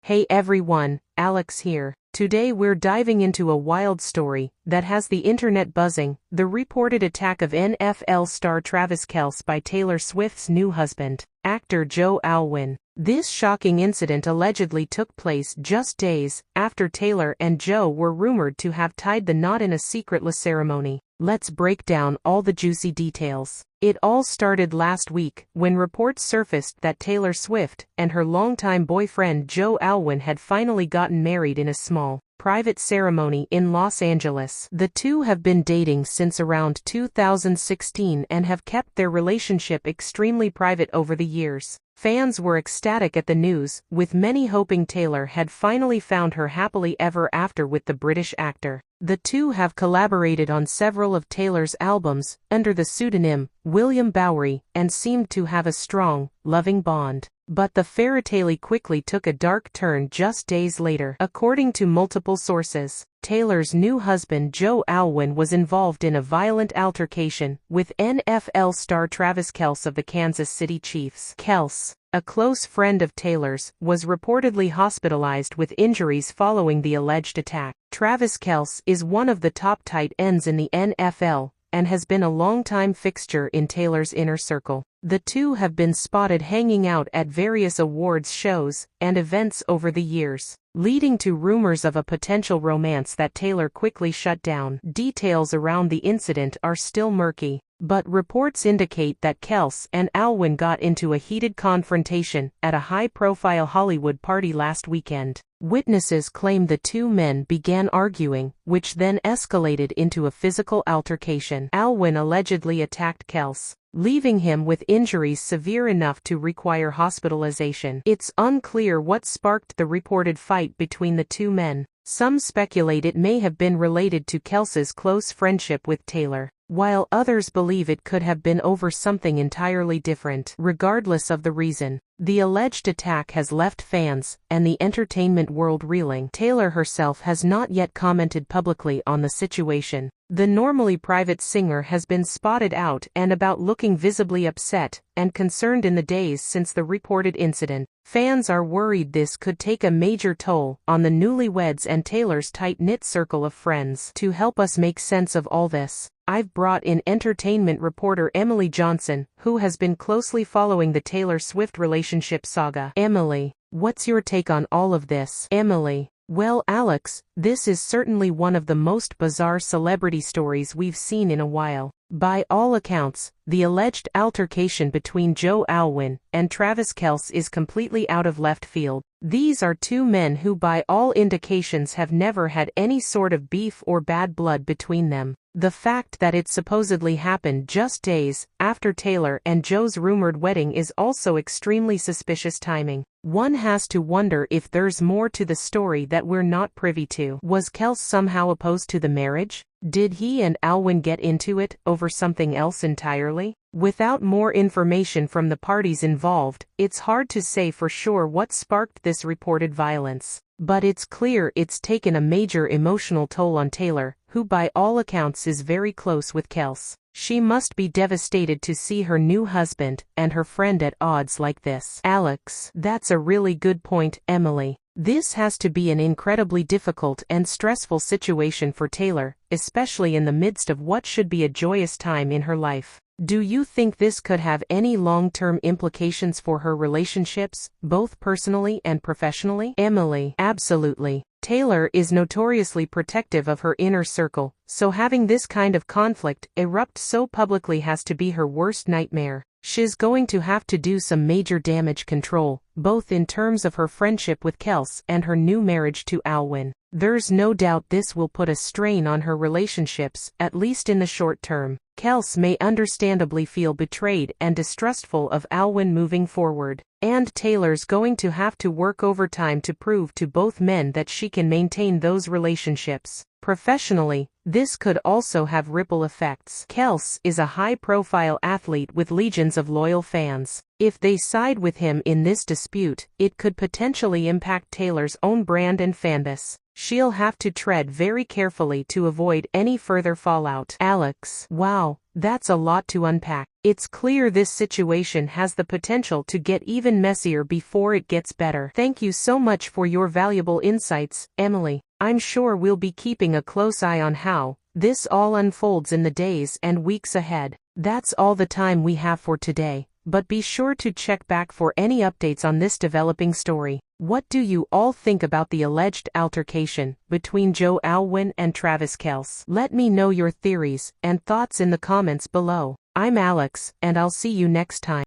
Hey everyone, Alex here. Today we're diving into a wild story that has the internet buzzing, the reported attack of NFL star Travis Kelce by Taylor Swift's new husband, actor Joe Alwyn. This shocking incident allegedly took place just days after Taylor and Joe were rumored to have tied the knot in a secretless ceremony. Let's break down all the juicy details. It all started last week when reports surfaced that Taylor Swift and her longtime boyfriend Joe Alwyn had finally gotten married in a small, private ceremony in Los Angeles. The two have been dating since around 2016 and have kept their relationship extremely private over the years. Fans were ecstatic at the news, with many hoping Taylor had finally found her happily ever after with the British actor. The two have collaborated on several of Taylor's albums under the pseudonym William Bowery and seemed to have a strong, loving bond. But the fairytale quickly took a dark turn just days later. According to multiple sources, Taylor's new husband Joe Alwyn was involved in a violent altercation with NFL star Travis Kelce of the Kansas City Chiefs. Kelce, a close friend of Taylor's, was reportedly hospitalized with injuries following the alleged attack. Travis Kelce is one of the top tight ends in the NFL and has been a longtime fixture in Taylor's inner circle. The two have been spotted hanging out at various awards shows and events over the years, leading to rumors of a potential romance that Taylor quickly shut down. Details around the incident are still murky, but reports indicate that Kelce and Alwyn got into a heated confrontation at a high-profile Hollywood party last weekend. Witnesses claim the two men began arguing, which then escalated into a physical altercation. Alwyn allegedly attacked Kelce, leaving him with injuries severe enough to require hospitalization. It's unclear what sparked the reported fight between the two men. Some speculate it may have been related to Kelce's close friendship with Taylor, while others believe it could have been over something entirely different. Regardless of the reason, the alleged attack has left fans and the entertainment world reeling. Taylor herself has not yet commented publicly on the situation. The normally private singer has been spotted out and about looking visibly upset and concerned in the days since the reported incident. Fans are worried this could take a major toll on the newlyweds and Taylor's tight-knit circle of friends. To help us make sense of all this, I've brought in entertainment reporter Emily Johnson, who has been closely following the Taylor Swift relationship saga. Emily, what's your take on all of this? Emily: Well, Alex, this is certainly one of the most bizarre celebrity stories we've seen in a while. By all accounts, the alleged altercation between Joe Alwyn and Travis Kelce is completely out of left field. These are two men who by all indications have never had any sort of beef or bad blood between them. The fact that it supposedly happened just days after Taylor and Joe's rumored wedding is also extremely suspicious timing. One has to wonder if there's more to the story that we're not privy to. Was Kelce somehow opposed to the marriage? Did he and Alwyn get into it over something else entirely? Without more information from the parties involved, it's hard to say for sure what sparked this reported violence. But it's clear it's taken a major emotional toll on Taylor, who by all accounts is very close with Kelce. She must be devastated to see her new husband and her friend at odds like this. Alex: That's a really good point, Emily. This has to be an incredibly difficult and stressful situation for Taylor, especially in the midst of what should be a joyous time in her life. Do you think this could have any long-term implications for her relationships, both personally and professionally? Emily: Absolutely. Taylor is notoriously protective of her inner circle, so having this kind of conflict erupt so publicly has to be her worst nightmare. She's going to have to do some major damage control, both in terms of her friendship with Kelce and her new marriage to Alwyn. There's no doubt this will put a strain on her relationships, at least in the short term. Kelce may understandably feel betrayed and distrustful of Alwyn moving forward, and Taylor's going to have to work overtime to prove to both men that she can maintain those relationships. Professionally, this could also have ripple effects. Kelce is a high-profile athlete with legions of loyal fans. If they side with him in this dispute, it could potentially impact Taylor's own brand and fanbase. She'll have to tread very carefully to avoid any further fallout. Alex: wow, that's a lot to unpack. It's clear this situation has the potential to get even messier before it gets better. Thank you so much for your valuable insights, Emily. I'm sure we'll be keeping a close eye on how this all unfolds in the days and weeks ahead. That's all the time we have for today, but be sure to check back for any updates on this developing story. What do you all think about the alleged altercation between Joe Alwyn and Travis Kelce? Let me know your theories and thoughts in the comments below. I'm Alex, and I'll see you next time.